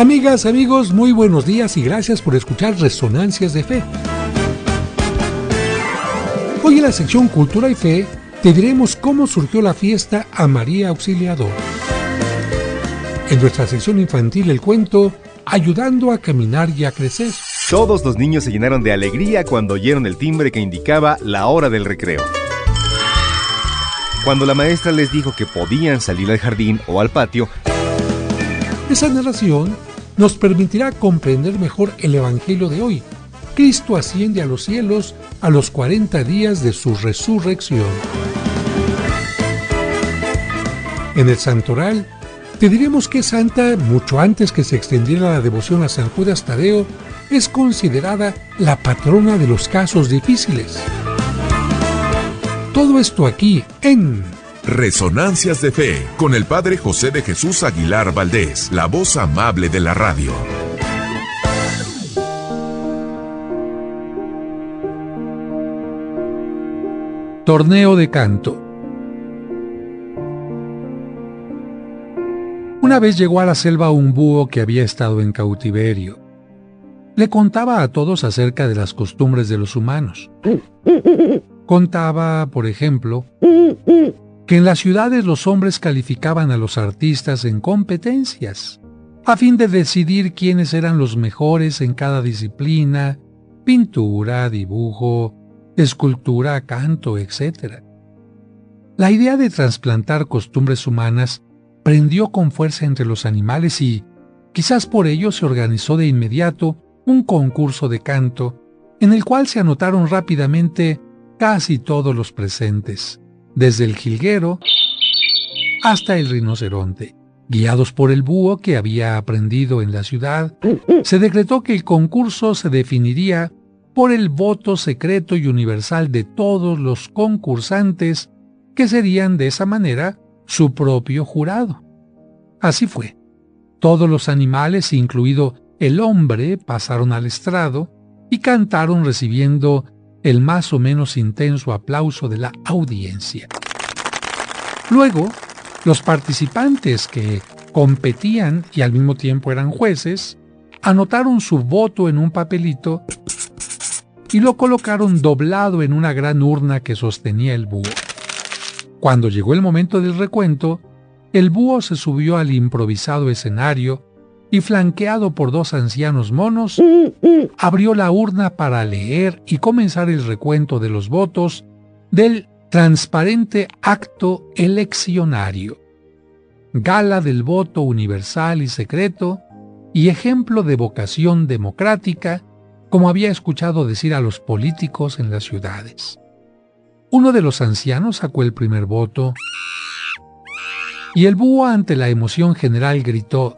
Amigas, amigos, muy buenos días y gracias por escuchar Resonancias de Fe. Hoy en la sección Cultura y Fe te diremos cómo surgió la fiesta a María Auxiliadora. En nuestra sección infantil el cuento Ayudando a caminar y a crecer. Todos los niños se llenaron de alegría cuando oyeron el timbre que indicaba la hora del recreo. Cuando la maestra les dijo que podían salir al jardín o al patio, esa narración nos permitirá comprender mejor el Evangelio de hoy. Cristo asciende a los cielos a los 40 días de su resurrección. En el Santoral te diremos que Santa, mucho antes que se extendiera la devoción a San Judas Tadeo, es considerada la patrona de los casos difíciles. Todo esto aquí en Resonancias de Fe, con el Padre José de Jesús Aguilar Valdés, la voz amable de la radio. Torneo de canto. Una vez llegó a la selva un búho que había estado en cautiverio. Le contaba a todos acerca de las costumbres de los humanos. Contaba, por ejemplo, que en las ciudades los hombres calificaban a los artistas en competencias, a fin de decidir quiénes eran los mejores en cada disciplina: pintura, dibujo, escultura, canto, etc. La idea de trasplantar costumbres humanas prendió con fuerza entre los animales y, quizás por ello, se organizó de inmediato un concurso de canto, en el cual se anotaron rápidamente casi todos los presentes, desde el jilguero hasta el rinoceronte. Guiados por el búho que había aprendido en la ciudad, se decretó que el concurso se definiría por el voto secreto y universal de todos los concursantes, que serían de esa manera su propio jurado. Así fue. Todos los animales, incluido el hombre, pasaron al estrado y cantaron recibiendo el más o menos intenso aplauso de la audiencia. Luego, los participantes que competían y al mismo tiempo eran jueces, anotaron su voto en un papelito y lo colocaron doblado en una gran urna que sostenía el búho. Cuando llegó el momento del recuento, el búho se subió al improvisado escenario y, flanqueado por dos ancianos monos, abrió la urna para leer y comenzar el recuento de los votos del transparente acto eleccionario, gala del voto universal y secreto y ejemplo de vocación democrática, como había escuchado decir a los políticos en las ciudades. Uno de los ancianos sacó el primer voto y el búho, ante la emoción general, gritó: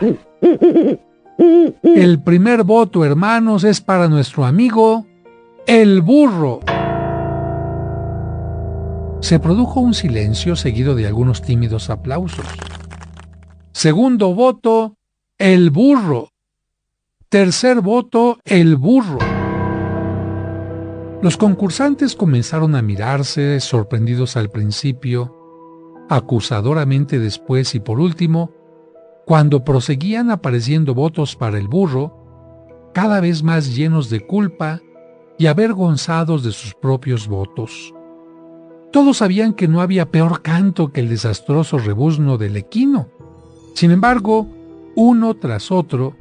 «El primer voto, hermanos, es para nuestro amigo, el burro». Se produjo un silencio seguido de algunos tímidos aplausos. Segundo voto, el burro. Tercer voto, el burro. Los concursantes comenzaron a mirarse, sorprendidos al principio, acusadoramente después y por último, cuando proseguían apareciendo votos para el burro, cada vez más llenos de culpa y avergonzados de sus propios votos. Todos sabían que no había peor canto que el desastroso rebuzno del equino. Sin embargo, uno tras otro,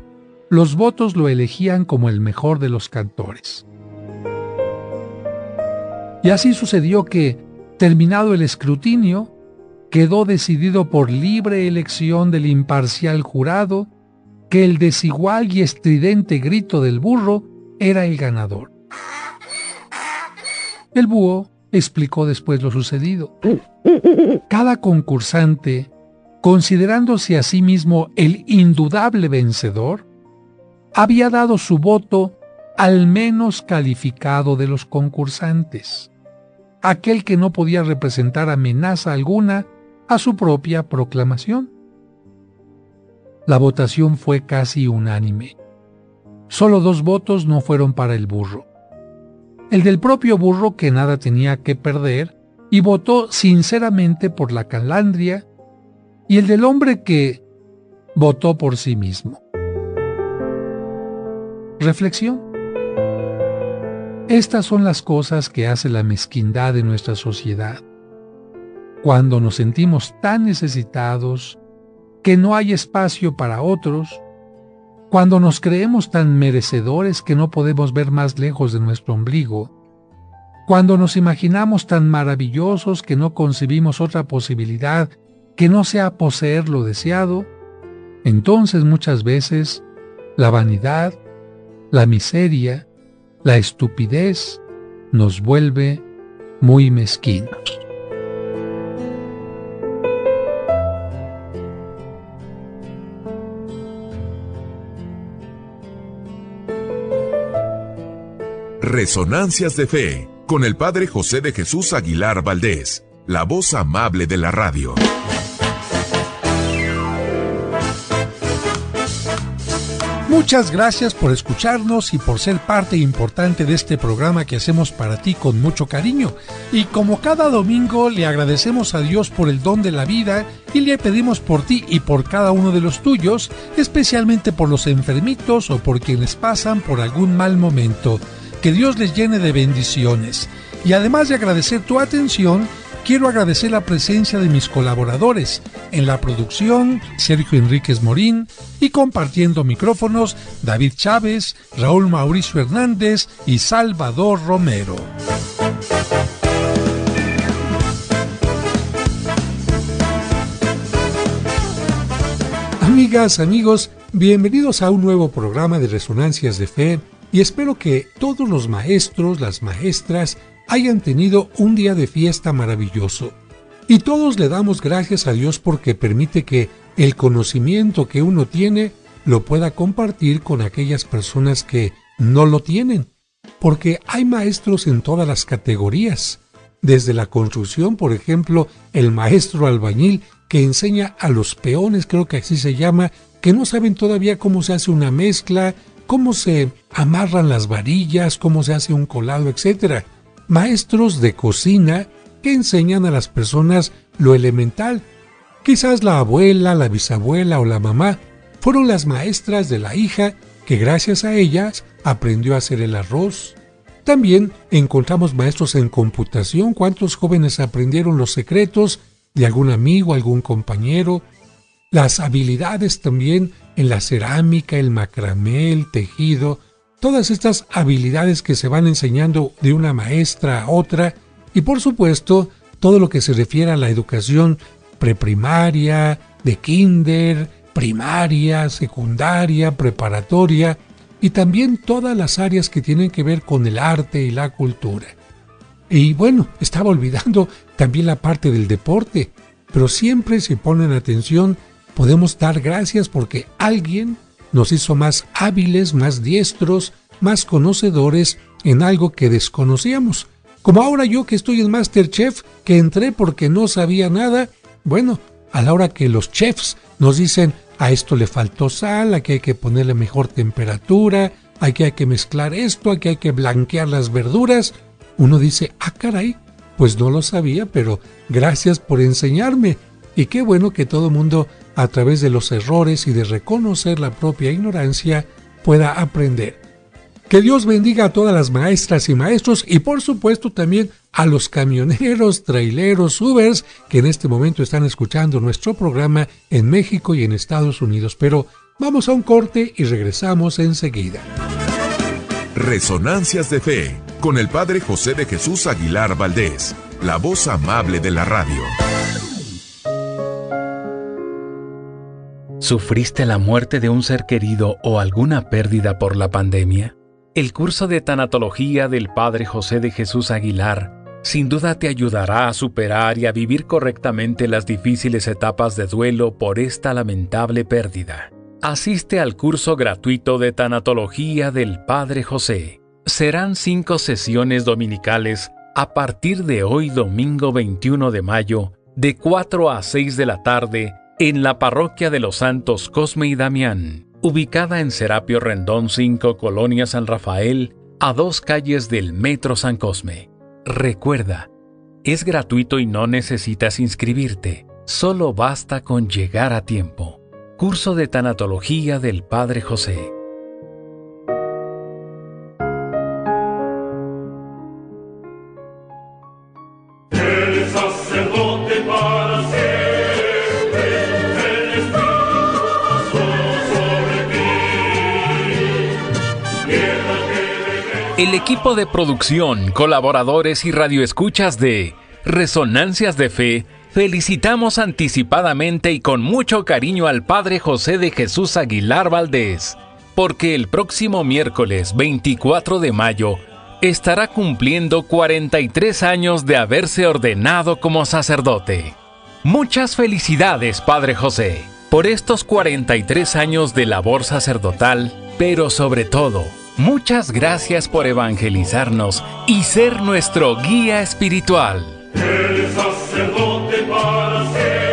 los votos lo elegían como el mejor de los cantores. Y así sucedió que, terminado el escrutinio, quedó decidido por libre elección del imparcial jurado que el desigual y estridente grito del burro era el ganador. El búho explicó después lo sucedido. Cada concursante, considerándose a sí mismo el indudable vencedor, había dado su voto al menos calificado de los concursantes, aquel que no podía representar amenaza alguna a su propia proclamación. La votación fue casi unánime. Solo 2 votos no fueron para el burro. El del propio burro, que nada tenía que perder y votó sinceramente por la calandria, y el del hombre, que votó por sí mismo. Reflexión. Estas son las cosas que hace la mezquindad de nuestra sociedad. Cuando nos sentimos tan necesitados que no hay espacio para otros, cuando nos creemos tan merecedores que no podemos ver más lejos de nuestro ombligo, cuando nos imaginamos tan maravillosos que no concebimos otra posibilidad que no sea poseer lo deseado, entonces muchas veces la vanidad, la miseria, la estupidez nos vuelve muy mezquinos. Resonancias de Fe, con el Padre José de Jesús Aguilar Valdés, la voz amable de la radio. Muchas gracias por escucharnos y por ser parte importante de este programa que hacemos para ti con mucho cariño. Y como cada domingo le agradecemos a Dios por el don de la vida y le pedimos por ti y por cada uno de los tuyos, especialmente por los enfermitos o por quienes pasan por algún mal momento. Que Dios les llene de bendiciones. Y además de agradecer tu atención, quiero agradecer la presencia de mis colaboradores. En la producción, Sergio Enríquez Morín, y compartiendo micrófonos, David Chávez, Raúl Mauricio Hernández y Salvador Romero. Amigas, amigos, bienvenidos a un nuevo programa de Resonancias de Fe. Y espero que todos los maestros, las maestras, hayan tenido un día de fiesta maravilloso. Y todos le damos gracias a Dios porque permite que el conocimiento que uno tiene lo pueda compartir con aquellas personas que no lo tienen. Porque hay maestros en todas las categorías. Desde la construcción, por ejemplo, el maestro albañil que enseña a los peones, creo que así se llama, que no saben todavía cómo se hace una mezcla, cómo se amarran las varillas, cómo se hace un colado, etc. Maestros de cocina que enseñan a las personas lo elemental. Quizás la abuela, la bisabuela o la mamá fueron las maestras de la hija que gracias a ellas aprendió a hacer el arroz. También encontramos maestros en computación. ¿Cuántos jóvenes aprendieron los secretos de algún amigo, algún compañero? Las habilidades también en la cerámica, el macramé, el tejido, todas estas habilidades que se van enseñando de una maestra a otra, y por supuesto todo lo que se refiere a la educación preprimaria, de kinder, primaria, secundaria, preparatoria, y también todas las áreas que tienen que ver con el arte y la cultura. Y bueno, estaba olvidando también la parte del deporte, pero siempre si ponen atención podemos dar gracias porque alguien nos hizo más hábiles, más diestros, más conocedores en algo que desconocíamos. Como ahora yo que estoy en MasterChef, que entré porque no sabía nada. Bueno, a la hora que los chefs nos dicen a esto le faltó sal, aquí hay que ponerle mejor temperatura, aquí hay que mezclar esto, aquí hay que blanquear las verduras, uno dice, caray, pues no lo sabía, pero gracias por enseñarme. Y qué bueno que todo mundo, a través de los errores y de reconocer la propia ignorancia, pueda aprender. Que Dios bendiga a todas las maestras y maestros y por supuesto también a los camioneros, traileros, Ubers que en este momento están escuchando nuestro programa en México y en Estados Unidos. Pero vamos a un corte y regresamos enseguida. Resonancias de Fe, con el Padre José de Jesús Aguilar Valdés, la voz amable de la radio. ¿Sufriste la muerte de un ser querido o alguna pérdida por la pandemia? El curso de tanatología del Padre José de Jesús Aguilar sin duda te ayudará a superar y a vivir correctamente las difíciles etapas de duelo por esta lamentable pérdida. Asiste al curso gratuito de tanatología del Padre José. Serán 5 sesiones dominicales a partir de hoy domingo 21 de mayo de 4 a 6 de la tarde en la parroquia de los Santos Cosme y Damián, ubicada en Serapio Rendón 5, Colonia San Rafael, a 2 calles del Metro San Cosme. Recuerda, es gratuito y no necesitas inscribirte, solo basta con llegar a tiempo. Curso de tanatología del Padre José. sacerdote para siempre, el Espíritu sobre ti. El equipo de producción, colaboradores y radioescuchas de Resonancias de Fe, felicitamos anticipadamente y con mucho cariño al Padre José de Jesús Aguilar Valdés, porque el próximo miércoles 24 de mayo estará cumpliendo 43 años de haberse ordenado como sacerdote. Muchas felicidades, Padre José, por estos 43 años de labor sacerdotal, pero sobre todo, muchas gracias por evangelizarnos y ser nuestro guía espiritual. El sacerdote para siempre.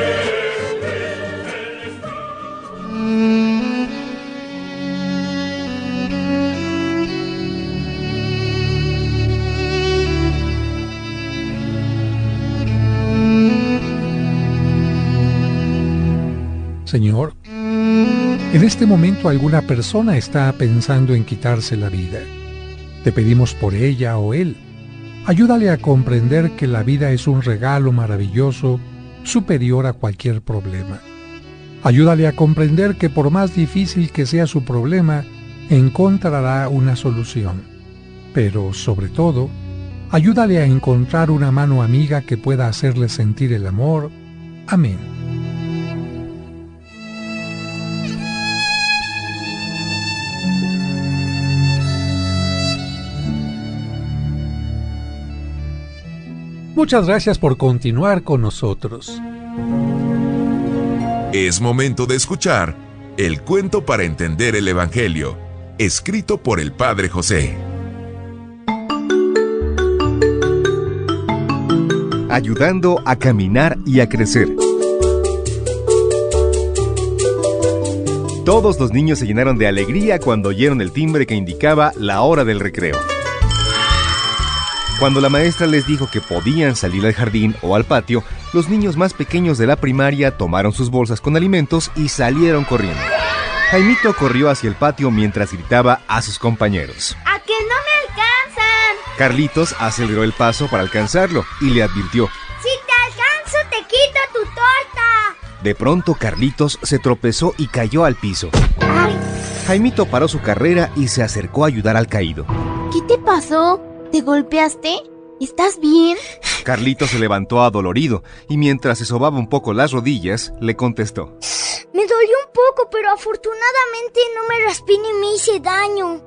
Señor, en este momento alguna persona está pensando en quitarse la vida. Te pedimos por ella o él. Ayúdale a comprender que la vida es un regalo maravilloso, superior a cualquier problema. Ayúdale a comprender que por más difícil que sea su problema, encontrará una solución. Pero, sobre todo, ayúdale a encontrar una mano amiga que pueda hacerle sentir el amor. Amén. Muchas gracias por continuar con nosotros. Es momento de escuchar el cuento para entender el Evangelio, escrito por el Padre José. Ayudando a caminar y a crecer. Todos los niños se llenaron de alegría cuando oyeron el timbre que indicaba la hora del recreo. Cuando la maestra les dijo que podían salir al jardín o al patio, los niños más pequeños de la primaria tomaron sus bolsas con alimentos y salieron corriendo. Jaimito corrió hacia el patio mientras gritaba a sus compañeros: ¡A que no me alcanzan! Carlitos aceleró el paso para alcanzarlo y le advirtió: ¡Si te alcanzo, te quito tu torta! De pronto Carlitos se tropezó y cayó al piso. ¡Ay! Jaimito paró su carrera y se acercó a ayudar al caído. ¿Qué te pasó? ¿Te golpeaste? ¿Estás bien? Carlitos se levantó adolorido y mientras se sobaba un poco las rodillas, le contestó: Me dolió un poco, pero afortunadamente no me raspé ni me hice daño.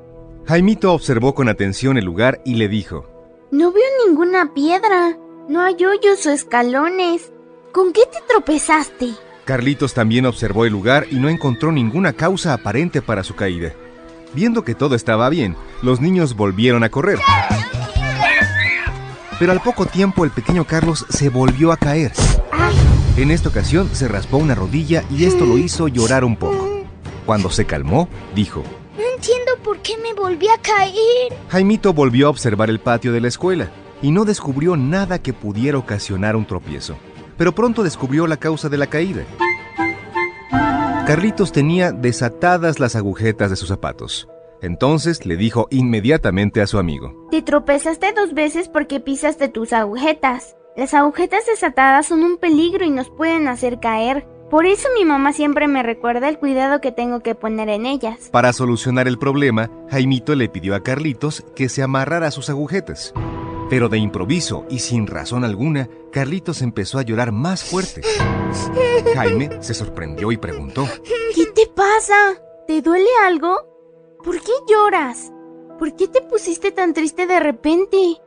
Jaimito observó con atención el lugar y le dijo: No veo ninguna piedra. No hay hoyos o escalones. ¿Con qué te tropezaste? Carlitos también observó el lugar y no encontró ninguna causa aparente para su caída. Viendo que todo estaba bien, los niños volvieron a correr. Pero al poco tiempo el pequeño Carlos se volvió a caer. En esta ocasión se raspó una rodilla y esto lo hizo llorar un poco. Cuando se calmó, dijo: No entiendo por qué me volví a caer. Jaimito volvió a observar el patio de la escuela y no descubrió nada que pudiera ocasionar un tropiezo. Pero pronto descubrió la causa de la caída. Carlitos tenía desatadas las agujetas de sus zapatos. Entonces le dijo inmediatamente a su amigo: Te tropezaste 2 veces porque pisaste tus agujetas. Las agujetas desatadas son un peligro y nos pueden hacer caer. Por eso mi mamá siempre me recuerda el cuidado que tengo que poner en ellas. Para solucionar el problema, Jaimito le pidió a Carlitos que se amarrara sus agujetas. Pero de improviso y sin razón alguna, Carlitos empezó a llorar más fuerte. Jaime se sorprendió y preguntó: ¿Qué te pasa? ¿Te duele algo? ¿Por qué lloras? ¿Por qué te pusiste tan triste de repente?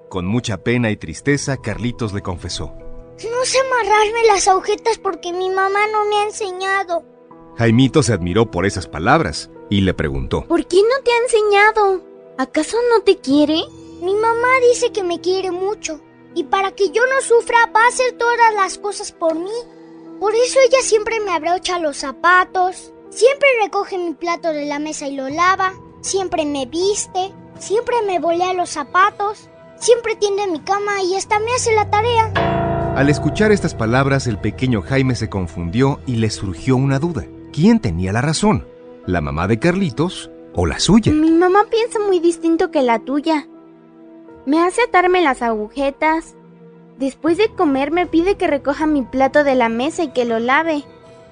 Con mucha pena y tristeza, Carlitos le confesó: No sé amarrarme las agujetas porque mi mamá no me ha enseñado. Jaimito se admiró por esas palabras y le preguntó: ¿Por qué no te ha enseñado? ¿Acaso no te quiere? Mi mamá dice que me quiere mucho y para que yo no sufra va a hacer todas las cosas por mí. Por eso ella siempre me abrocha los zapatos, siempre recoge mi plato de la mesa y lo lava, siempre me viste, siempre me volea los zapatos, siempre tiende mi cama y hasta me hace la tarea. Al escuchar estas palabras, el pequeño Jaime se confundió y le surgió una duda. ¿Quién tenía la razón? ¿La mamá de Carlitos o la suya? Mi mamá piensa muy distinto que la tuya. Me hace atarme las agujetas, Después de comer me pide que recoja mi plato de la mesa y que lo lave.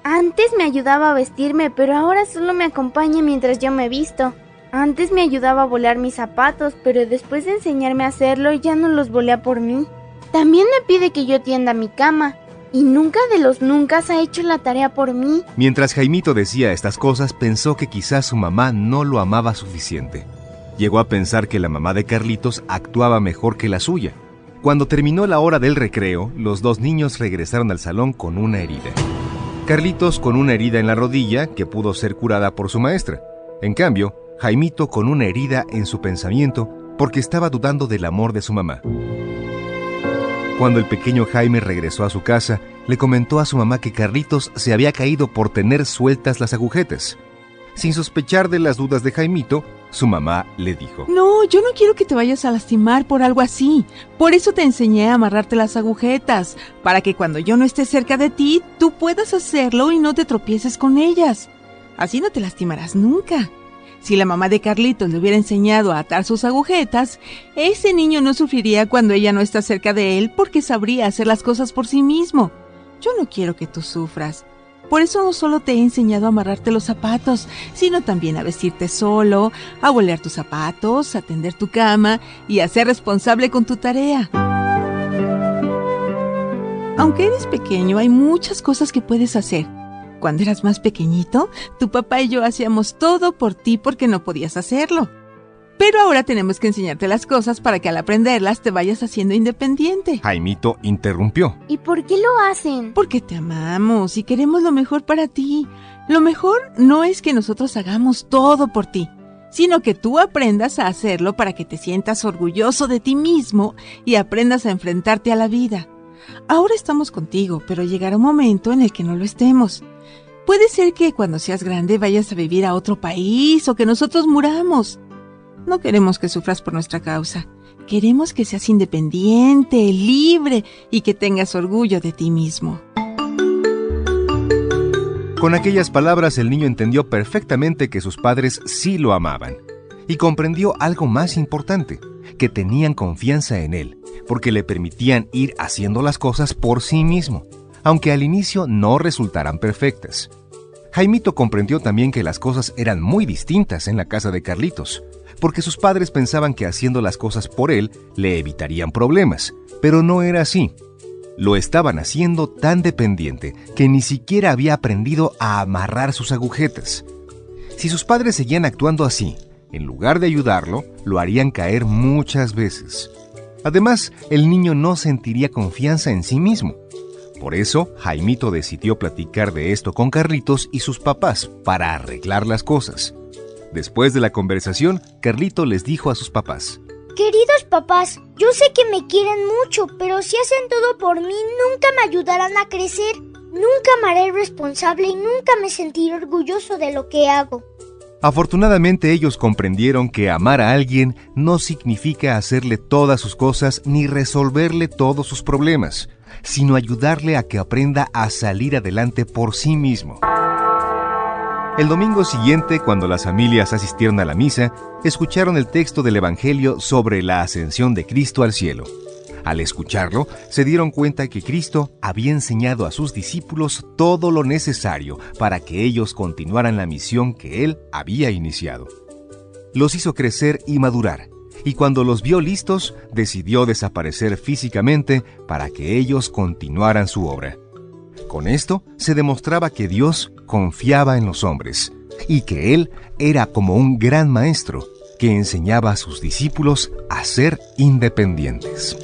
Antes me ayudaba a vestirme, pero ahora solo me acompaña mientras yo me visto. Antes me ayudaba a volar mis zapatos, pero después de enseñarme a hacerlo ya no los volea por mí. También me pide que yo tienda mi cama. Y nunca de los nunca ha hecho la tarea por mí. Mientras Jaimito decía estas cosas, pensó que quizás su mamá no lo amaba suficiente. Llegó a pensar que la mamá de Carlitos actuaba mejor que la suya. Cuando terminó la hora del recreo, los dos niños regresaron al salón con una herida. Carlitos con una herida en la rodilla que pudo ser curada por su maestra. En cambio, Jaimito con una herida en su pensamiento porque estaba dudando del amor de su mamá. Cuando el pequeño Jaime regresó a su casa, le comentó a su mamá que Carlitos se había caído por tener sueltas las agujetas. Sin sospechar de las dudas de Jaimito, su mamá le dijo: No, yo no quiero que te vayas a lastimar por algo así. Por eso te enseñé a amarrarte las agujetas, para que cuando yo no esté cerca de ti, tú puedas hacerlo y no te tropieces con ellas. Así no te lastimarás nunca. Si la mamá de Carlitos le hubiera enseñado a atar sus agujetas, ese niño no sufriría cuando ella no está cerca de él porque sabría hacer las cosas por sí mismo. Yo no quiero que tú sufras. Por eso no solo te he enseñado a amarrarte los zapatos, sino también a vestirte solo, a bolear tus zapatos, a tender tu cama y a ser responsable con tu tarea. Aunque eres pequeño, hay muchas cosas que puedes hacer. Cuando eras más pequeñito, tu papá y yo hacíamos todo por ti porque no podías hacerlo. Pero ahora tenemos que enseñarte las cosas para que al aprenderlas te vayas haciendo independiente. Jaimito interrumpió. ¿Y por qué lo hacen? Porque te amamos y queremos lo mejor para ti. Lo mejor no es que nosotros hagamos todo por ti, sino que tú aprendas a hacerlo para que te sientas orgulloso de ti mismo y aprendas a enfrentarte a la vida. Ahora estamos contigo, pero llegará un momento en el que no lo estemos. Puede ser que cuando seas grande vayas a vivir a otro país o que nosotros muramos. No queremos que sufras por nuestra causa. Queremos que seas independiente, libre y que tengas orgullo de ti mismo. Con aquellas palabras el niño entendió perfectamente que sus padres sí lo amaban y comprendió algo más importante, que tenían confianza en él, porque le permitían ir haciendo las cosas por sí mismo, aunque al inicio no resultaran perfectas. Jaimito comprendió también que las cosas eran muy distintas en la casa de Carlitos, porque sus padres pensaban que haciendo las cosas por él le evitarían problemas, pero no era así. Lo estaban haciendo tan dependiente que ni siquiera había aprendido a amarrar sus agujetas. Si sus padres seguían actuando así, en lugar de ayudarlo, lo harían caer muchas veces. Además, el niño no sentiría confianza en sí mismo. Por eso, Jaimito decidió platicar de esto con Carlitos y sus papás para arreglar las cosas. Después de la conversación, Carlito les dijo a sus papás: Queridos papás, yo sé que me quieren mucho, pero si hacen todo por mí, nunca me ayudarán a crecer. Nunca me haré responsable y nunca me sentiré orgulloso de lo que hago. Afortunadamente ellos comprendieron que amar a alguien no significa hacerle todas sus cosas ni resolverle todos sus problemas, sino ayudarle a que aprenda a salir adelante por sí mismo. El domingo siguiente, cuando las familias asistieron a la misa, escucharon el texto del Evangelio sobre la ascensión de Cristo al cielo. Al escucharlo, se dieron cuenta que Cristo había enseñado a sus discípulos todo lo necesario para que ellos continuaran la misión que Él había iniciado. Los hizo crecer y madurar, y cuando los vio listos, decidió desaparecer físicamente para que ellos continuaran su obra. Con esto se demostraba que Dios confiaba en los hombres y que Él era como un gran maestro que enseñaba a sus discípulos a ser independientes.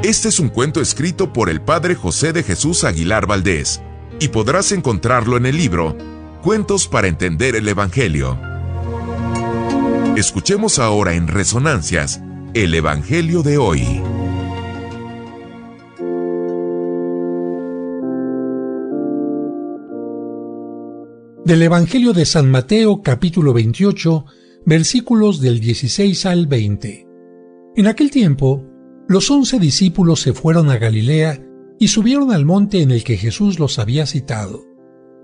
Este es un cuento escrito por el padre José de Jesús Aguilar Valdés y podrás encontrarlo en el libro Cuentos para entender el Evangelio. Escuchemos ahora en Resonancias el Evangelio de hoy. Del Evangelio de San Mateo, capítulo 28, versículos del 16 al 20. En aquel tiempo, los 11 discípulos se fueron a Galilea y subieron al monte en el que Jesús los había citado.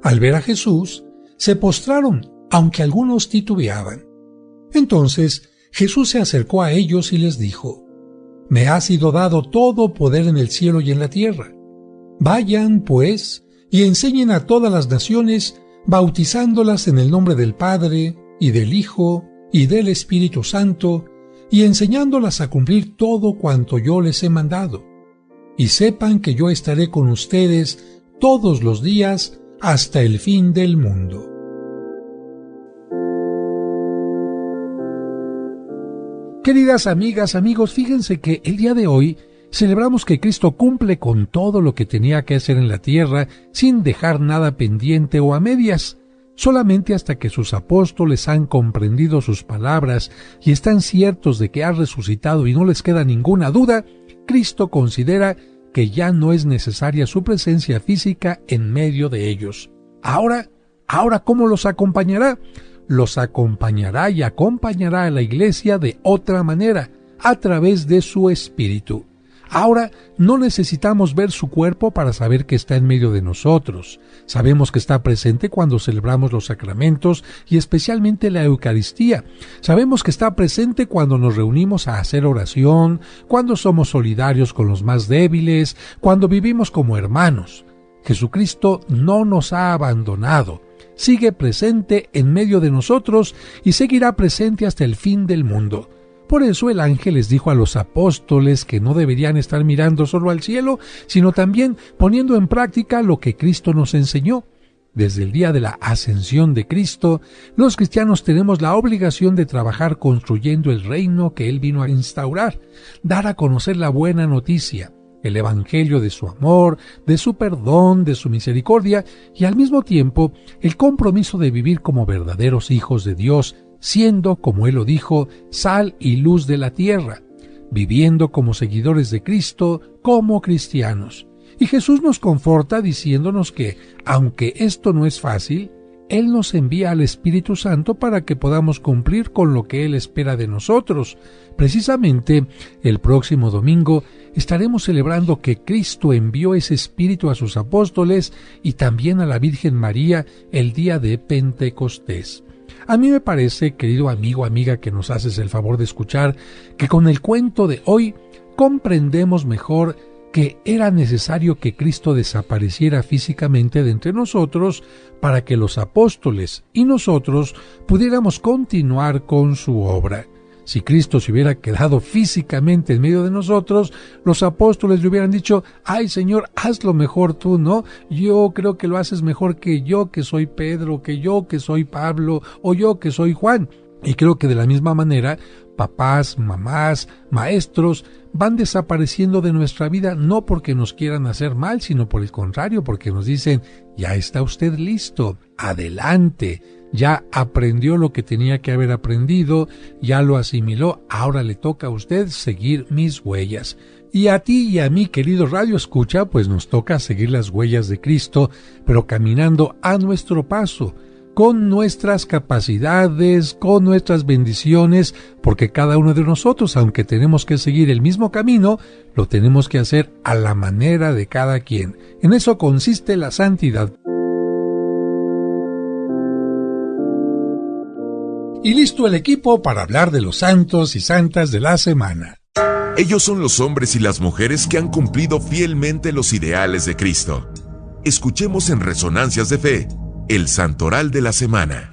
Al ver a Jesús, se postraron aunque algunos titubeaban. Entonces Jesús se acercó a ellos y les dijo: «Me ha sido dado todo poder en el cielo y en la tierra. Vayan, pues, y enseñen a todas las naciones, bautizándolas en el nombre del Padre, y del Hijo, y del Espíritu Santo, y enseñándolas a cumplir todo cuanto yo les he mandado. Y sepan que yo estaré con ustedes todos los días hasta el fin del mundo». Queridas amigas, amigos, fíjense que el día de hoy celebramos que Cristo cumple con todo lo que tenía que hacer en la tierra sin dejar nada pendiente o a medias. Solamente hasta que sus apóstoles han comprendido sus palabras y están ciertos de que ha resucitado y no les queda ninguna duda, Cristo considera que ya no es necesaria su presencia física en medio de ellos. Ahora, ¿cómo los acompañará? Los acompañará y acompañará a la iglesia de otra manera, a través de su Espíritu. Ahora no necesitamos ver su cuerpo para saber que está en medio de nosotros. Sabemos que está presente cuando celebramos los sacramentos y especialmente la Eucaristía. Sabemos que está presente cuando nos reunimos a hacer oración, cuando somos solidarios con los más débiles, cuando vivimos como hermanos. Jesucristo no nos ha abandonado. Sigue presente en medio de nosotros y seguirá presente hasta el fin del mundo. Por eso el ángel les dijo a los apóstoles que no deberían estar mirando solo al cielo, sino también poniendo en práctica lo que Cristo nos enseñó. Desde el día de la ascensión de Cristo, los cristianos tenemos la obligación de trabajar construyendo el reino que Él vino a instaurar, dar a conocer la buena noticia, el evangelio de su amor, de su perdón, de su misericordia y al mismo tiempo el compromiso de vivir como verdaderos hijos de Dios, siendo, como Él lo dijo, sal y luz de la tierra, viviendo como seguidores de Cristo, como cristianos. Y Jesús nos conforta diciéndonos que, aunque esto no es fácil, Él nos envía al Espíritu Santo para que podamos cumplir con lo que Él espera de nosotros. Precisamente, el próximo domingo estaremos celebrando que Cristo envió ese Espíritu a sus apóstoles y también a la Virgen María el día de Pentecostés. A mí me parece, querido amigo, amiga, que nos haces el favor de escuchar, que con el cuento de hoy comprendemos mejor que era necesario que Cristo desapareciera físicamente de entre nosotros para que los apóstoles y nosotros pudiéramos continuar con su obra. Si Cristo se hubiera quedado físicamente en medio de nosotros, los apóstoles le hubieran dicho: «Ay, Señor, hazlo mejor tú, ¿no? Yo creo que lo haces mejor que yo, que soy Pedro, que yo, que soy Pablo, o yo, que soy Juan». Y creo que de la misma manera, papás, mamás, maestros van desapareciendo de nuestra vida no porque nos quieran hacer mal, sino por el contrario, porque nos dicen: «Ya está usted listo, adelante, ya aprendió lo que tenía que haber aprendido, ya lo asimiló, ahora le toca a usted seguir mis huellas». Y a ti y a mí, querido Radio Escucha, pues nos toca seguir las huellas de Cristo, pero caminando a nuestro paso, con nuestras capacidades, con nuestras bendiciones, porque cada uno de nosotros, aunque tenemos que seguir el mismo camino, lo tenemos que hacer a la manera de cada quien. En eso consiste la santidad. Y listo el equipo para hablar de los santos y santas de la semana. Ellos son los hombres y las mujeres que han cumplido fielmente los ideales de Cristo. Escuchemos en Resonancias de Fe el Santoral de la Semana.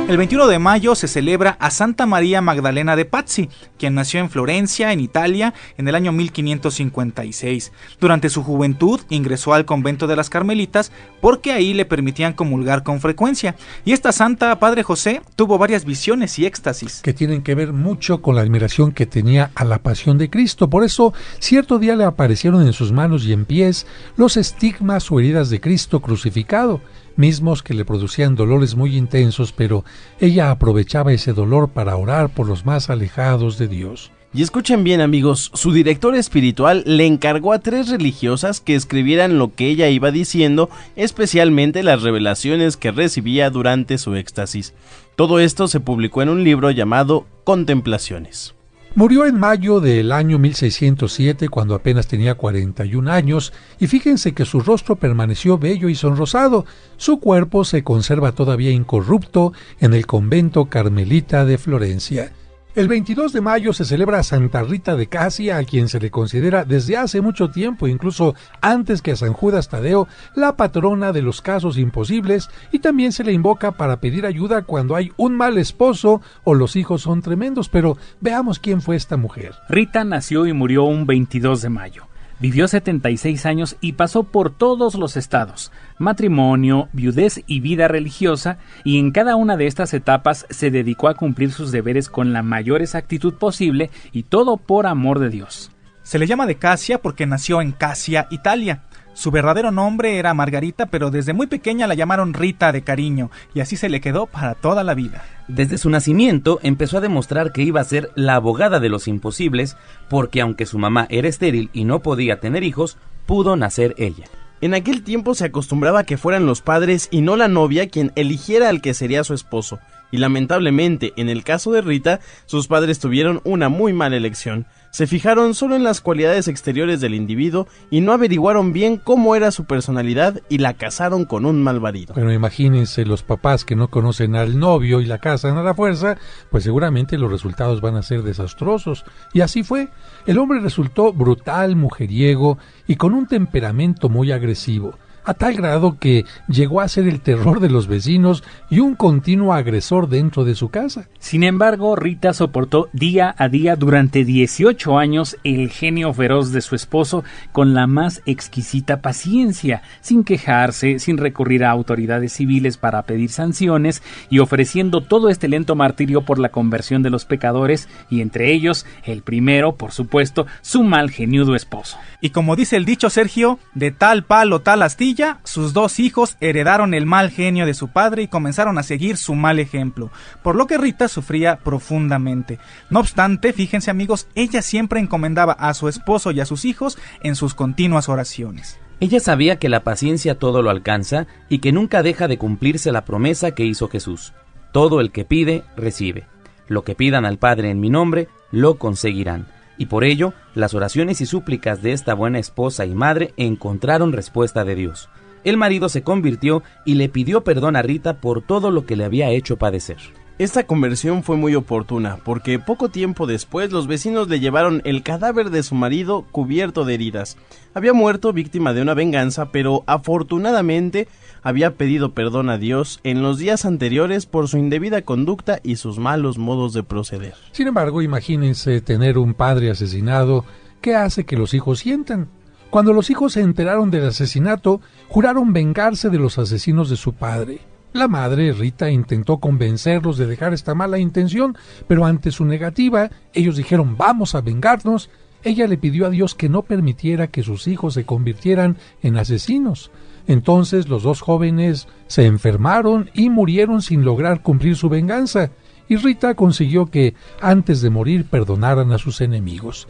El 21 de mayo se celebra a Santa María Magdalena de Pazzi, quien nació en Florencia, en Italia, en el año 1556. Durante su juventud ingresó al convento de las Carmelitas porque ahí le permitían comulgar con frecuencia. Y esta santa, Padre José, tuvo varias visiones y éxtasis, que tienen que ver mucho con la admiración que tenía a la pasión de Cristo. Por eso, cierto día le aparecieron en sus manos y en pies los estigmas o heridas de Cristo crucificado, mismos que le producían dolores muy intensos, pero ella aprovechaba ese dolor para orar por los más alejados de Dios. Y escuchen bien, amigos, su director espiritual le encargó a 3 religiosas que escribieran lo que ella iba diciendo, especialmente las revelaciones que recibía durante su éxtasis. Todo esto se publicó en un libro llamado Contemplaciones. Murió en mayo del año 1607, cuando apenas tenía 41 años, y fíjense que su rostro permaneció bello y sonrosado. Su cuerpo se conserva todavía incorrupto en el convento carmelita de Florencia. El 22 de mayo se celebra a Santa Rita de Casia, a quien se le considera desde hace mucho tiempo, incluso antes que a San Judas Tadeo, la patrona de los casos imposibles, y también se le invoca para pedir ayuda cuando hay un mal esposo o los hijos son tremendos. Pero veamos quién fue esta mujer. Rita nació y murió un 22 de mayo. Vivió 76 años y pasó por todos los estados: matrimonio, viudez y vida religiosa, y en cada una de estas etapas se dedicó a cumplir sus deberes con la mayor exactitud posible, y todo por amor de Dios. Se le llama de Casia porque nació en Casia, Italia. Su verdadero nombre era Margarita, pero desde muy pequeña la llamaron Rita de cariño, y así se le quedó para toda la vida. Desde su nacimiento empezó a demostrar que iba a ser la abogada de los imposibles, porque aunque su mamá era estéril y no podía tener hijos, pudo nacer ella. En aquel tiempo se acostumbraba a que fueran los padres y no la novia quien eligiera al que sería su esposo, y lamentablemente, en el caso de Rita, sus padres tuvieron una muy mala elección. Se fijaron solo en las cualidades exteriores del individuo y no averiguaron bien cómo era su personalidad, y la casaron con un mal marido. Bueno, imagínense los papás que no conocen al novio y la casan a la fuerza, pues seguramente los resultados van a ser desastrosos. Y así fue. El hombre resultó brutal, mujeriego y con un temperamento muy agresivo, a tal grado que llegó a ser el terror de los vecinos y un continuo agresor dentro de su casa. Sin embargo, Rita soportó día a día durante 18 años el genio feroz de su esposo con la más exquisita paciencia, sin quejarse, sin recurrir a autoridades civiles para pedir sanciones, y ofreciendo todo este lento martirio por la conversión de los pecadores, y entre ellos, el primero, por supuesto, su mal geniudo esposo. Y como dice el dicho, Sergio, de tal palo tal astilla, sus dos hijos heredaron el mal genio de su padre y comenzaron a seguir su mal ejemplo, por lo que Rita sufría profundamente. No obstante, fíjense amigos, ella siempre encomendaba a su esposo y a sus hijos en sus continuas oraciones. Ella sabía que la paciencia todo lo alcanza y que nunca deja de cumplirse la promesa que hizo Jesús: todo el que pide, recibe. Lo que pidan al Padre en mi nombre, lo conseguirán. Y por ello, las oraciones y súplicas de esta buena esposa y madre encontraron respuesta de Dios. El marido se convirtió y le pidió perdón a Rita por todo lo que le había hecho padecer. Esta conversión fue muy oportuna, porque poco tiempo después los vecinos le llevaron el cadáver de su marido cubierto de heridas. Había muerto víctima de una venganza, pero afortunadamente había pedido perdón a Dios en los días anteriores por su indebida conducta y sus malos modos de proceder. Sin embargo, imagínense tener un padre asesinado. ¿Qué hace que los hijos sientan? Cuando los hijos se enteraron del asesinato, juraron vengarse de los asesinos de su padre. La madre, Rita, intentó convencerlos de dejar esta mala intención, pero ante su negativa, ellos dijeron: vamos a vengarnos. Ella le pidió a Dios que no permitiera que sus hijos se convirtieran en asesinos. Entonces los dos jóvenes se enfermaron y murieron sin lograr cumplir su venganza, y Rita consiguió que antes de morir perdonaran a sus enemigos.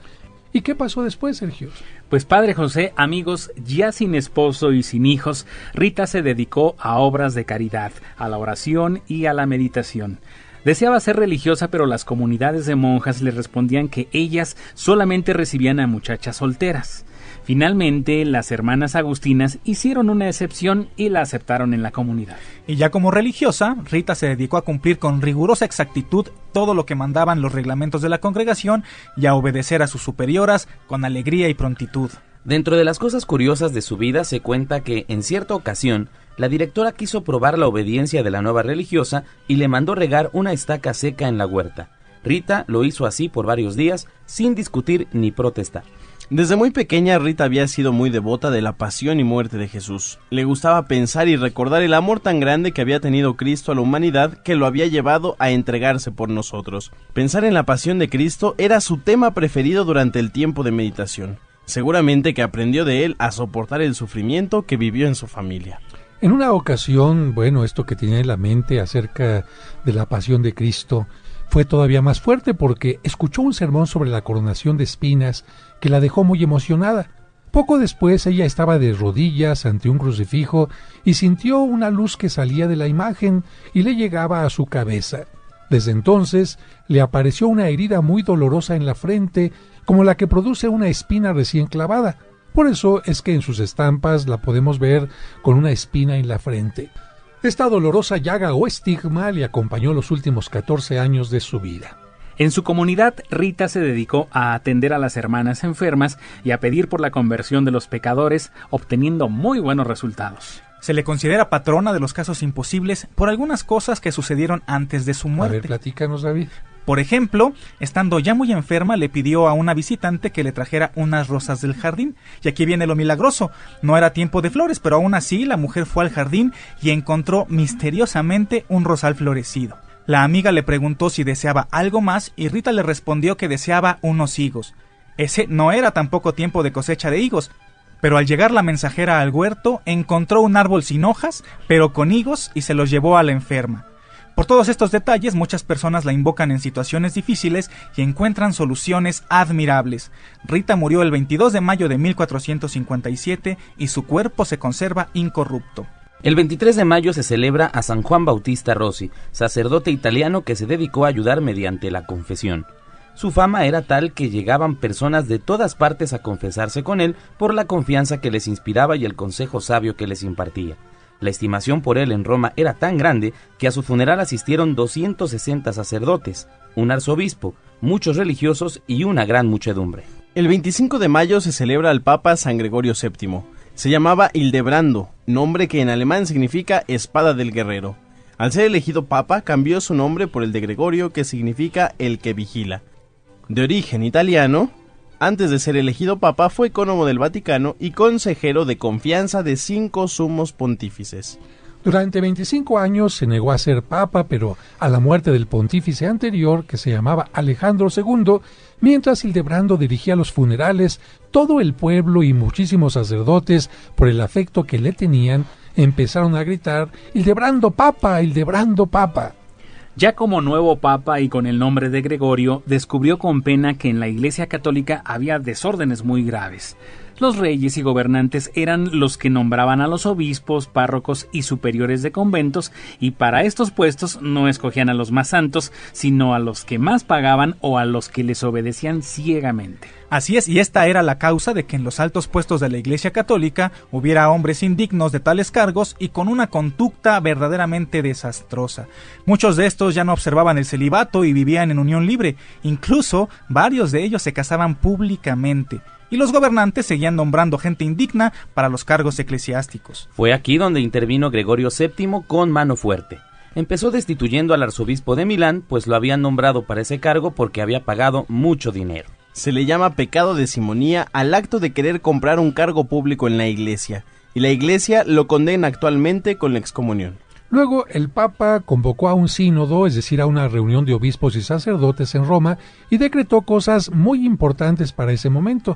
¿Y qué pasó después, Sergio? Pues Padre José, amigos, ya sin esposo y sin hijos, Rita se dedicó a obras de caridad, a la oración y a la meditación. Deseaba ser religiosa, pero las comunidades de monjas le respondían que ellas solamente recibían a muchachas solteras. Finalmente, las hermanas agustinas hicieron una excepción y la aceptaron en la comunidad. Y ya como religiosa, Rita se dedicó a cumplir con rigurosa exactitud todo lo que mandaban los reglamentos de la congregación y a obedecer a sus superioras con alegría y prontitud. Dentro de las cosas curiosas de su vida se cuenta que, en cierta ocasión, la directora quiso probar la obediencia de la nueva religiosa y le mandó regar una estaca seca en la huerta. Rita lo hizo así por varios días, sin discutir ni protestar. Desde muy pequeña, Rita había sido muy devota de la pasión y muerte de Jesús. Le gustaba pensar y recordar el amor tan grande que había tenido Cristo a la humanidad, que lo había llevado a entregarse por nosotros. Pensar en la pasión de Cristo era su tema preferido durante el tiempo de meditación. Seguramente que aprendió de él a soportar el sufrimiento que vivió en su familia. En una ocasión, esto que tenía en la mente acerca de la pasión de Cristo fue todavía más fuerte, porque escuchó un sermón sobre la coronación de espinas que la dejó muy emocionada. Poco después ella estaba de rodillas ante un crucifijo y sintió una luz que salía de la imagen y le llegaba a su cabeza. Desde entonces le apareció una herida muy dolorosa en la frente, como la que produce una espina recién clavada. Por eso es que en sus estampas la podemos ver con una espina en la frente. Esta dolorosa llaga o estigma le acompañó los últimos 14 años de su vida. En su comunidad, Rita se dedicó a atender a las hermanas enfermas y a pedir por la conversión de los pecadores, obteniendo muy buenos resultados. Se le considera patrona de los casos imposibles por algunas cosas que sucedieron antes de su muerte. A ver, platícanos, David. Por ejemplo, estando ya muy enferma, le pidió a una visitante que le trajera unas rosas del jardín. Y aquí viene lo milagroso. No era tiempo de flores, pero aún así la mujer fue al jardín y encontró misteriosamente un rosal florecido. La amiga le preguntó si deseaba algo más y Rita le respondió que deseaba unos higos. Ese no era tampoco tiempo de cosecha de higos, pero al llegar la mensajera al huerto encontró un árbol sin hojas, pero con higos, y se los llevó a la enferma. Por todos estos detalles, muchas personas la invocan en situaciones difíciles y encuentran soluciones admirables. Rita murió el 22 de mayo de 1457 y su cuerpo se conserva incorrupto. El 23 de mayo se celebra a San Juan Bautista Rossi, sacerdote italiano que se dedicó a ayudar mediante la confesión. Su fama era tal que llegaban personas de todas partes a confesarse con él por la confianza que les inspiraba y el consejo sabio que les impartía. La estimación por él en Roma era tan grande que a su funeral asistieron 260 sacerdotes, un arzobispo, muchos religiosos y una gran muchedumbre. El 25 de mayo se celebra al Papa San Gregorio VII. Se llamaba Hildebrando, nombre que en alemán significa espada del guerrero. Al ser elegido papa, cambió su nombre por el de Gregorio, que significa el que vigila. De origen italiano, antes de ser elegido papa fue ecónomo del Vaticano y consejero de confianza de 5 sumos pontífices. Durante 25 años se negó a ser papa, pero a la muerte del pontífice anterior, que se llamaba Alejandro II, mientras Hildebrando dirigía los funerales, todo el pueblo y muchísimos sacerdotes, por el afecto que le tenían, empezaron a gritar: «¡Hildebrando Papa! ¡Hildebrando Papa!». Ya como nuevo papa y con el nombre de Gregorio, descubrió con pena que en la Iglesia Católica había desórdenes muy graves. Los reyes y gobernantes eran los que nombraban a los obispos, párrocos y superiores de conventos, y para estos puestos no escogían a los más santos, sino a los que más pagaban o a los que les obedecían ciegamente. Así es, y esta era la causa de que en los altos puestos de la Iglesia Católica hubiera hombres indignos de tales cargos y con una conducta verdaderamente desastrosa. Muchos de estos ya no observaban el celibato y vivían en unión libre, incluso varios de ellos se casaban públicamente. Y los gobernantes seguían nombrando gente indigna para los cargos eclesiásticos. Fue aquí donde intervino Gregorio VII con mano fuerte. Empezó destituyendo al arzobispo de Milán, pues lo habían nombrado para ese cargo porque había pagado mucho dinero. Se le llama pecado de simonía al acto de querer comprar un cargo público en la Iglesia, y la Iglesia lo condena actualmente con la excomunión. Luego el Papa convocó a un sínodo, es decir, a una reunión de obispos y sacerdotes en Roma, y decretó cosas muy importantes para ese momento.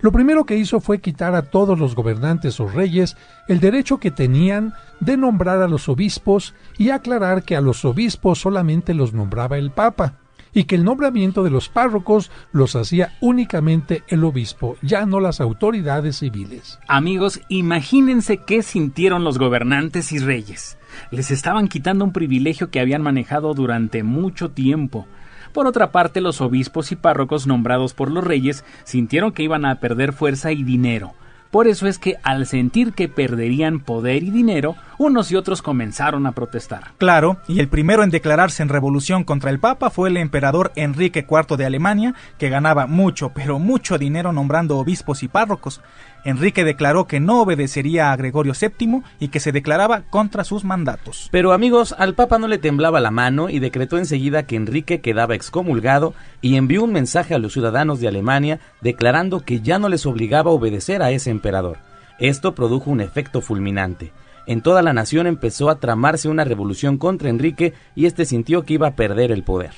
Lo primero que hizo fue quitar a todos los gobernantes o reyes el derecho que tenían de nombrar a los obispos y aclarar que a los obispos solamente los nombraba el Papa, y que el nombramiento de los párrocos los hacía únicamente el obispo, ya no las autoridades civiles. Amigos, imagínense qué sintieron los gobernantes y reyes. Les estaban quitando un privilegio que habían manejado durante mucho tiempo. Por otra parte, los obispos y párrocos nombrados por los reyes sintieron que iban a perder fuerza y dinero. Por eso es que, al sentir que perderían poder y dinero, unos y otros comenzaron a protestar. Claro, y el primero en declararse en revolución contra el Papa fue el emperador Enrique IV de Alemania, que ganaba mucho, pero mucho dinero nombrando obispos y párrocos. Enrique declaró que no obedecería a Gregorio VII y que se declaraba contra sus mandatos. Pero amigos, al Papa no le temblaba la mano y decretó enseguida que Enrique quedaba excomulgado y envió un mensaje a los ciudadanos de Alemania declarando que ya no les obligaba a obedecer a ese emperador. Esto produjo un efecto fulminante. En toda la nación empezó a tramarse una revolución contra Enrique y este sintió que iba a perder el poder.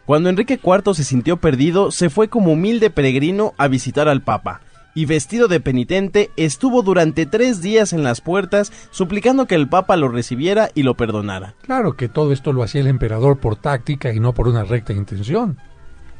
Cuando Enrique IV se sintió perdido, se fue como humilde peregrino a visitar al Papa, y vestido de penitente estuvo durante 3 días en las puertas suplicando que el Papa lo recibiera y lo perdonara. Claro que todo esto lo hacía el emperador por táctica y no por una recta intención.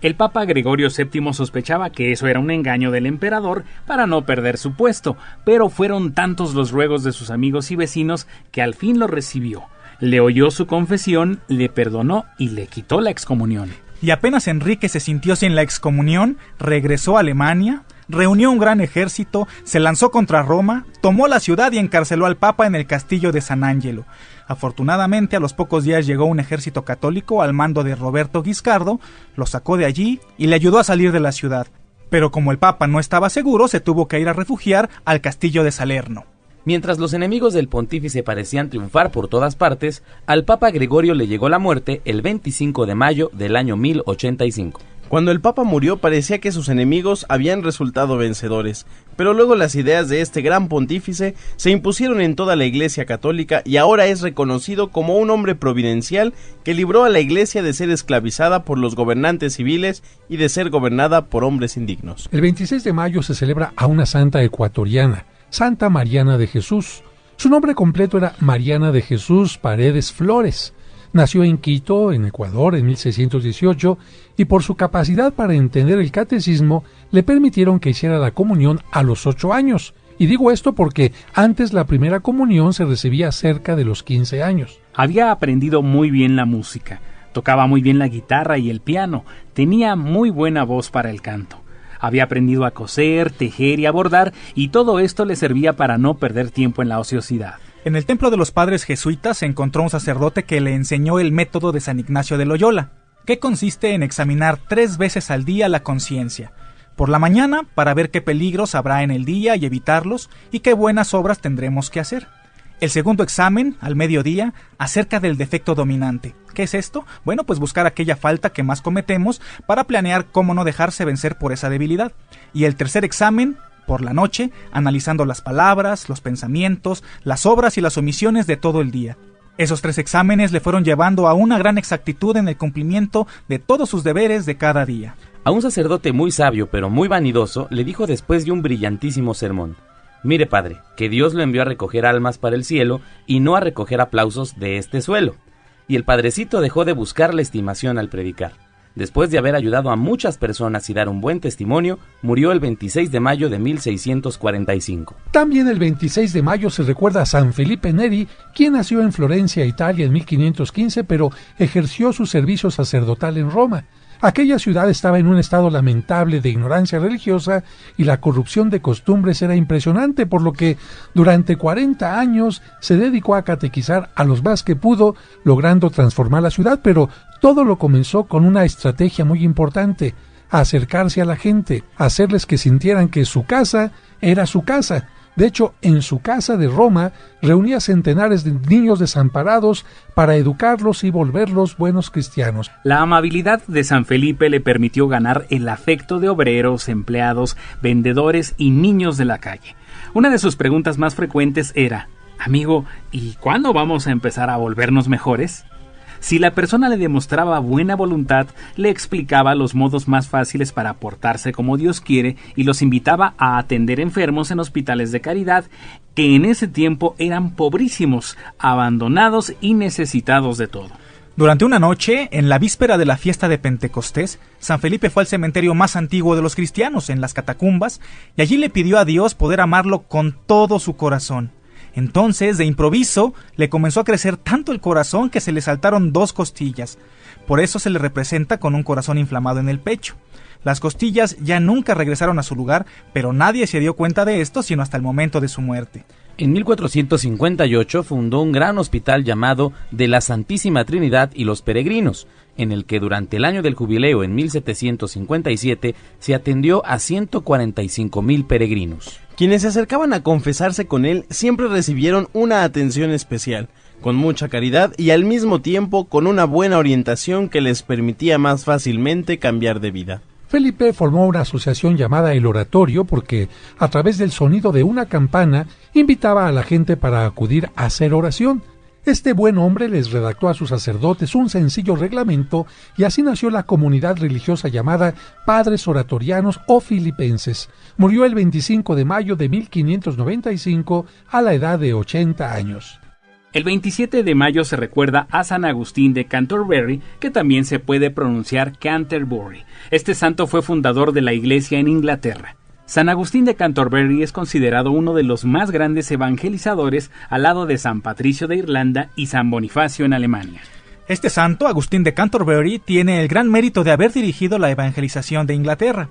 El Papa Gregorio VII sospechaba que eso era un engaño del emperador para no perder su puesto, pero fueron tantos los ruegos de sus amigos y vecinos que al fin lo recibió. le oyó su confesión, le perdonó y le quitó la excomunión. Y apenas Enrique se sintió sin la excomunión, regresó a Alemania, reunió un gran ejército, se lanzó contra Roma, tomó la ciudad y encarceló al Papa en el castillo de San Angelo. Afortunadamente, a los pocos días llegó un ejército católico al mando de Roberto Guiscardo, lo sacó de allí y le ayudó a salir de la ciudad. Pero como el Papa no estaba seguro, se tuvo que ir a refugiar al castillo de Salerno. Mientras los enemigos del pontífice parecían triunfar por todas partes, al Papa Gregorio le llegó la muerte el 25 de mayo del año 1085. Cuando el Papa murió parecía que sus enemigos habían resultado vencedores, pero luego las ideas de este gran pontífice se impusieron en toda la Iglesia católica y ahora es reconocido como un hombre providencial que libró a la Iglesia de ser esclavizada por los gobernantes civiles y de ser gobernada por hombres indignos. El 26 de mayo se celebra a una santa ecuatoriana, Santa Mariana de Jesús. Su nombre completo era Mariana de Jesús Paredes Flores. Nació en Quito, en Ecuador, en 1618, y por su capacidad para entender el catecismo, le permitieron que hiciera la comunión a los 8 años. Y digo esto porque antes la primera comunión se recibía cerca de los 15 años. Había aprendido muy bien la música, tocaba muy bien la guitarra y el piano, tenía muy buena voz para el canto. Había aprendido a coser, tejer y a bordar, y todo esto le servía para no perder tiempo en la ociosidad. En el templo de los padres jesuitas se encontró un sacerdote que le enseñó el método de San Ignacio de Loyola, que consiste en examinar 3 veces al día la conciencia. Por la mañana, para ver qué peligros habrá en el día y evitarlos, y qué buenas obras tendremos que hacer. El segundo examen, al mediodía, acerca del defecto dominante. ¿Qué es esto? Bueno, pues buscar aquella falta que más cometemos para planear cómo no dejarse vencer por esa debilidad. Y el tercer examen, por la noche, analizando las palabras, los pensamientos, las obras y las omisiones de todo el día. Esos 3 exámenes le fueron llevando a una gran exactitud en el cumplimiento de todos sus deberes de cada día. A un sacerdote muy sabio pero muy vanidoso le dijo después de un brillantísimo sermón: «Mire, padre, que Dios lo envió a recoger almas para el cielo y no a recoger aplausos de este suelo». Y el padrecito dejó de buscar la estimación al predicar. Después de haber ayudado a muchas personas y dar un buen testimonio, murió el 26 de mayo de 1645. También el 26 de mayo se recuerda a San Felipe Neri, quien nació en Florencia, Italia, en 1515, pero ejerció su servicio sacerdotal en Roma. Aquella ciudad estaba en un estado lamentable de ignorancia religiosa y la corrupción de costumbres era impresionante, por lo que durante 40 años se dedicó a catequizar a los más que pudo, logrando transformar la ciudad, pero todo lo comenzó con una estrategia muy importante: acercarse a la gente, hacerles que sintieran que su casa era su casa. De hecho, en su casa de Roma reunía centenares de niños desamparados para educarlos y volverlos buenos cristianos. La amabilidad de San Felipe le permitió ganar el afecto de obreros, empleados, vendedores y niños de la calle. Una de sus preguntas más frecuentes era: «Amigo, ¿y cuándo vamos a empezar a volvernos mejores?». Si la persona le demostraba buena voluntad, le explicaba los modos más fáciles para portarse como Dios quiere y los invitaba a atender enfermos en hospitales de caridad, que en ese tiempo eran pobrísimos, abandonados y necesitados de todo. Durante una noche, en la víspera de la fiesta de Pentecostés, San Felipe fue al cementerio más antiguo de los cristianos, en las catacumbas, y allí le pidió a Dios poder amarlo con todo su corazón. Entonces, de improviso, le comenzó a crecer tanto el corazón que se le saltaron 2 costillas. Por eso se le representa con un corazón inflamado en el pecho. Las costillas ya nunca regresaron a su lugar, pero nadie se dio cuenta de esto sino hasta el momento de su muerte. En 1458 fundó un gran hospital llamado de la Santísima Trinidad y los Peregrinos, en el que durante el año del jubileo en 1757 se atendió a 145,000 peregrinos. Quienes se acercaban a confesarse con él siempre recibieron una atención especial, con mucha caridad y al mismo tiempo con una buena orientación que les permitía más fácilmente cambiar de vida. Felipe formó una asociación llamada El Oratorio porque, a través del sonido de una campana, invitaba a la gente para acudir a hacer oración. Este buen hombre les redactó a sus sacerdotes un sencillo reglamento y así nació la comunidad religiosa llamada Padres Oratorianos o Filipenses. Murió el 25 de mayo de 1595 a la edad de 80 años. El 27 de mayo se recuerda a San Agustín de Canterbury, que también se puede pronunciar Canterbury. Este santo fue fundador de la Iglesia en Inglaterra. San Agustín de Canterbury es considerado uno de los más grandes evangelizadores al lado de San Patricio de Irlanda y San Bonifacio en Alemania. Este santo, Agustín de Canterbury, tiene el gran mérito de haber dirigido la evangelización de Inglaterra.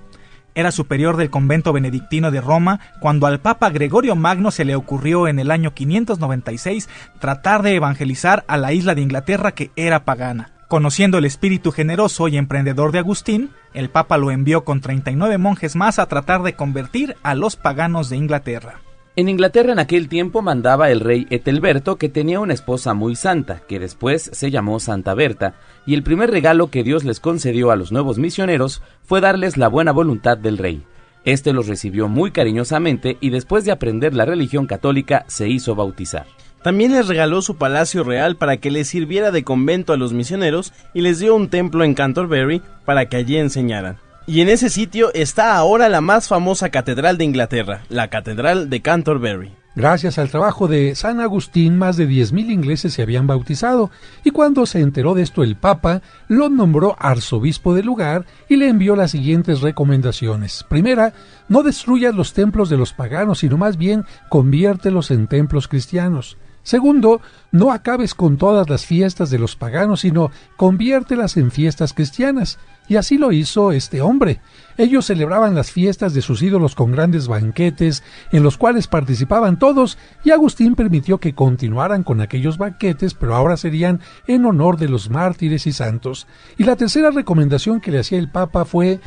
Era superior del convento benedictino de Roma cuando al Papa Gregorio Magno se le ocurrió en el año 596 tratar de evangelizar a la isla de Inglaterra que era pagana. Conociendo el espíritu generoso y emprendedor de Agustín, el Papa lo envió con 39 monjes más a tratar de convertir a los paganos de Inglaterra. En Inglaterra en aquel tiempo mandaba el rey Ethelberto, que tenía una esposa muy santa, que después se llamó Santa Berta, y el primer regalo que Dios les concedió a los nuevos misioneros fue darles la buena voluntad del rey. Este los recibió muy cariñosamente y después de aprender la religión católica se hizo bautizar. También les regaló su palacio real para que les sirviera de convento a los misioneros y les dio un templo en Canterbury para que allí enseñaran. Y en ese sitio está ahora la más famosa catedral de Inglaterra, la Catedral de Canterbury. Gracias al trabajo de San Agustín, más de 10,000 ingleses se habían bautizado, y cuando se enteró de esto el Papa, lo nombró arzobispo del lugar y le envió las siguientes recomendaciones. Primera, no destruyas los templos de los paganos, sino más bien conviértelos en templos cristianos. Segundo, no acabes con todas las fiestas de los paganos, sino conviértelas en fiestas cristianas. Y así lo hizo este hombre. Ellos celebraban las fiestas de sus ídolos con grandes banquetes, en los cuales participaban todos, y Agustín permitió que continuaran con aquellos banquetes, pero ahora serían en honor de los mártires y santos. Y la tercera recomendación que le hacía el Papa fue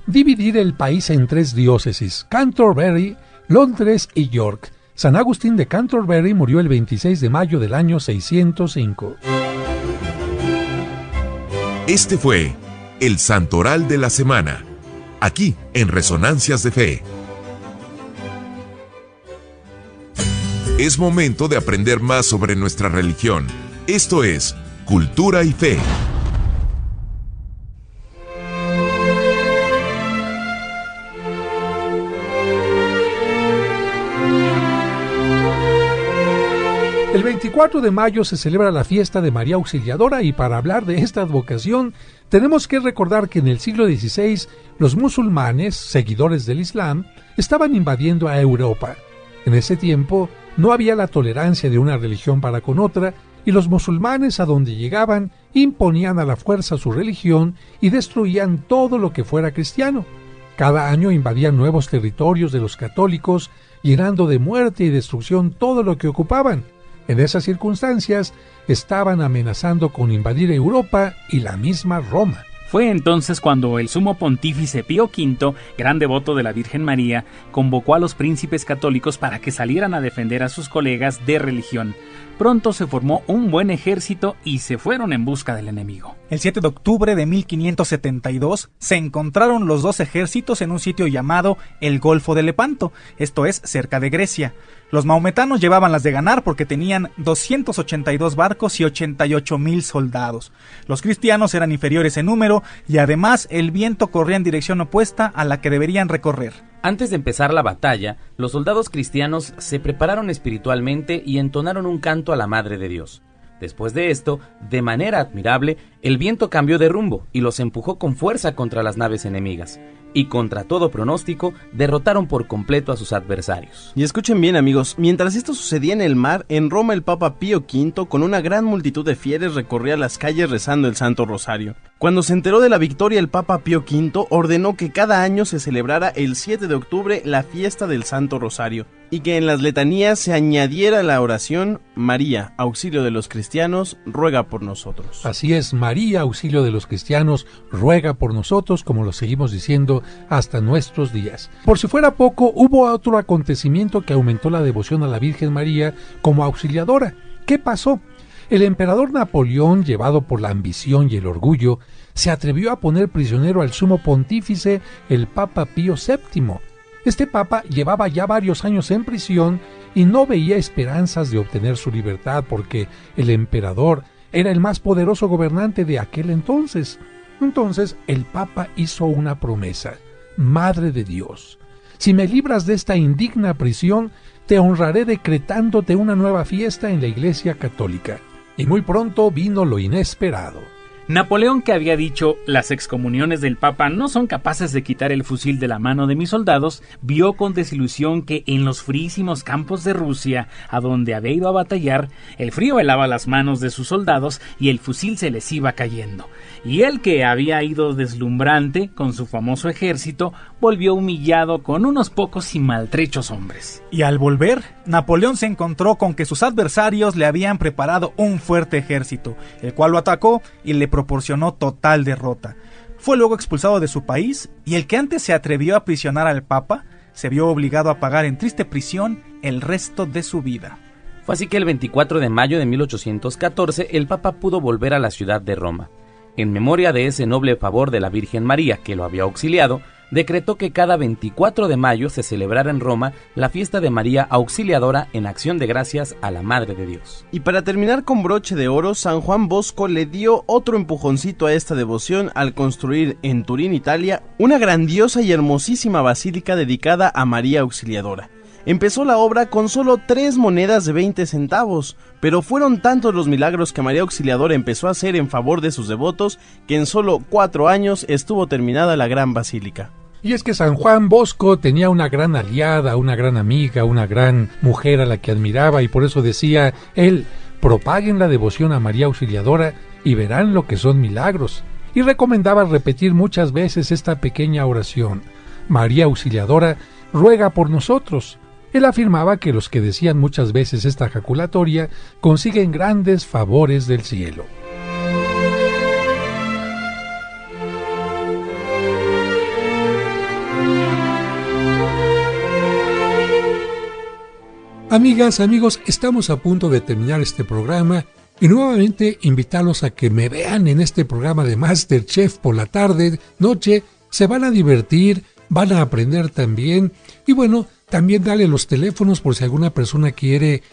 dividir el país en 3 diócesis: Canterbury, Londres y York. San Agustín de Canterbury murió el 26 de mayo del año 605. Este fue el Santoral de la Semana, aquí en Resonancias de Fe. Es momento de aprender más sobre nuestra religión. Esto es Cultura y Fe. El 24 de mayo se celebra la fiesta de María Auxiliadora, y para hablar de esta advocación tenemos que recordar que en el siglo XVI los musulmanes, seguidores del Islam, estaban invadiendo a Europa. En ese tiempo no había la tolerancia de una religión para con otra, y los musulmanes a donde llegaban imponían a la fuerza su religión y destruían todo lo que fuera cristiano. Cada año invadían nuevos territorios de los católicos, llenando de muerte y destrucción todo lo que ocupaban. En esas circunstancias, estaban amenazando con invadir Europa y la misma Roma. Fue entonces cuando el sumo pontífice Pío V, gran devoto de la Virgen María, convocó a los príncipes católicos para que salieran a defender a sus colegas de religión. Pronto se formó un buen ejército y se fueron en busca del enemigo. El 7 de octubre de 1572 se encontraron los 2 ejércitos en un sitio llamado el Golfo de Lepanto, esto es, cerca de Grecia. Los maometanos llevaban las de ganar porque tenían 282 barcos y 88,000 soldados. Los cristianos eran inferiores en número y además el viento corría en dirección opuesta a la que deberían recorrer. Antes de empezar la batalla, los soldados cristianos se prepararon espiritualmente y entonaron un canto a la Madre de Dios. Después de esto, de manera admirable, el viento cambió de rumbo y los empujó con fuerza contra las naves enemigas. Y contra todo pronóstico, derrotaron por completo a sus adversarios. Y escuchen bien, amigos, mientras esto sucedía en el mar, en Roma el Papa Pío V, con una gran multitud de fieles, recorría las calles rezando el Santo Rosario. Cuando se enteró de la victoria, el Papa Pío V ordenó que cada año se celebrara el 7 de octubre la fiesta del Santo Rosario, y que en las letanías se añadiera la oración: María, auxilio de los cristianos, ruega por nosotros. Así es, María, auxilio de los cristianos, ruega por nosotros, como lo seguimos diciendo hasta nuestros días. Por si fuera poco, hubo otro acontecimiento que aumentó la devoción a la Virgen María como auxiliadora. ¿Qué pasó? El emperador Napoleón, llevado por la ambición y el orgullo, se atrevió a poner prisionero al sumo pontífice, el Papa Pío VII. Este papa llevaba ya varios años en prisión y no veía esperanzas de obtener su libertad porque el emperador era el más poderoso gobernante de aquel entonces. Entonces el papa hizo una promesa: Madre de Dios, si me libras de esta indigna prisión, te honraré decretándote una nueva fiesta en la Iglesia Católica. Y muy pronto vino lo inesperado. Napoleón, que había dicho las excomuniones del Papa no son capaces de quitar el fusil de la mano de mis soldados, vio con desilusión que en los fríísimos campos de Rusia, a donde había ido a batallar, el frío helaba las manos de sus soldados y el fusil se les iba cayendo. Y él, que había ido deslumbrante con su famoso ejército, volvió humillado con unos pocos y maltrechos hombres. Y al volver, Napoleón se encontró con que sus adversarios le habían preparado un fuerte ejército, el cual lo atacó y le proporcionó total derrota. Fue luego expulsado de su país y el que antes se atrevió a aprisionar al Papa se vio obligado a pagar en triste prisión el resto de su vida. Fue así que el 24 de mayo de 1814 el Papa pudo volver a la ciudad de Roma. En memoria de ese noble favor de la Virgen María que lo había auxiliado, decretó que cada 24 de mayo se celebrara en Roma la fiesta de María Auxiliadora en acción de gracias a la Madre de Dios. Y para terminar con broche de oro, San Juan Bosco le dio otro empujoncito a esta devoción al construir en Turín, Italia, una grandiosa y hermosísima basílica dedicada a María Auxiliadora. Empezó la obra con solo 3 monedas de 20 centavos, pero fueron tantos los milagros que María Auxiliadora empezó a hacer en favor de sus devotos que en solo 4 años estuvo terminada la gran basílica. Y es que San Juan Bosco tenía una gran aliada, una gran amiga, una gran mujer a la que admiraba, y por eso decía él: propaguen la devoción a María Auxiliadora y verán lo que son milagros. Y recomendaba repetir muchas veces esta pequeña oración: María Auxiliadora, ruega por nosotros. Él afirmaba que los que decían muchas veces esta jaculatoria consiguen grandes favores del cielo. Amigas, amigos, estamos a punto de terminar este programa y nuevamente invitarlos a que me vean en este programa de MasterChef por la tarde, noche. Se van a divertir, van a aprender también y bueno, también dale los teléfonos por si alguna persona quiere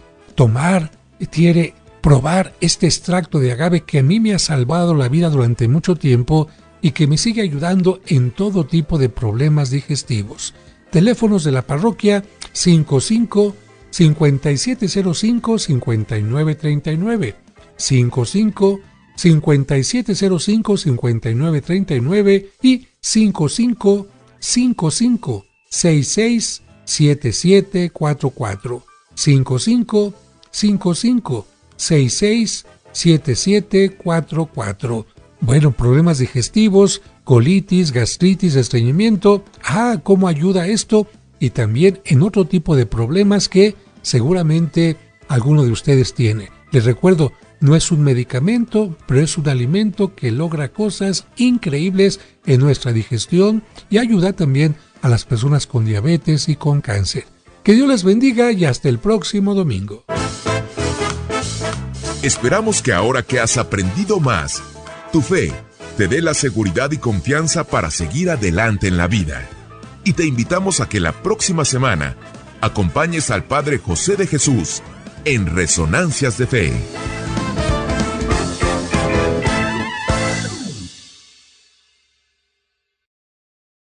probar este extracto de agave que a mí me ha salvado la vida durante mucho tiempo y que me sigue ayudando en todo tipo de problemas digestivos. Teléfonos de la parroquia 55-5705-5939, 55-5705-5939 y 55-55-66-7744, 55-55-66-7744. Bueno, problemas digestivos, colitis, gastritis, estreñimiento. ¿Cómo ayuda esto? Y también en otro tipo de problemas que seguramente alguno de ustedes tiene. Les recuerdo, no es un medicamento, pero es un alimento que logra cosas increíbles en nuestra digestión y ayuda también a las personas con diabetes y con cáncer. Que Dios les bendiga y hasta el próximo domingo. Esperamos que ahora que has aprendido más, tu fe te dé la seguridad y confianza para seguir adelante en la vida. Y te invitamos a que la próxima semana acompañes al Padre José de Jesús en Resonancias de Fe.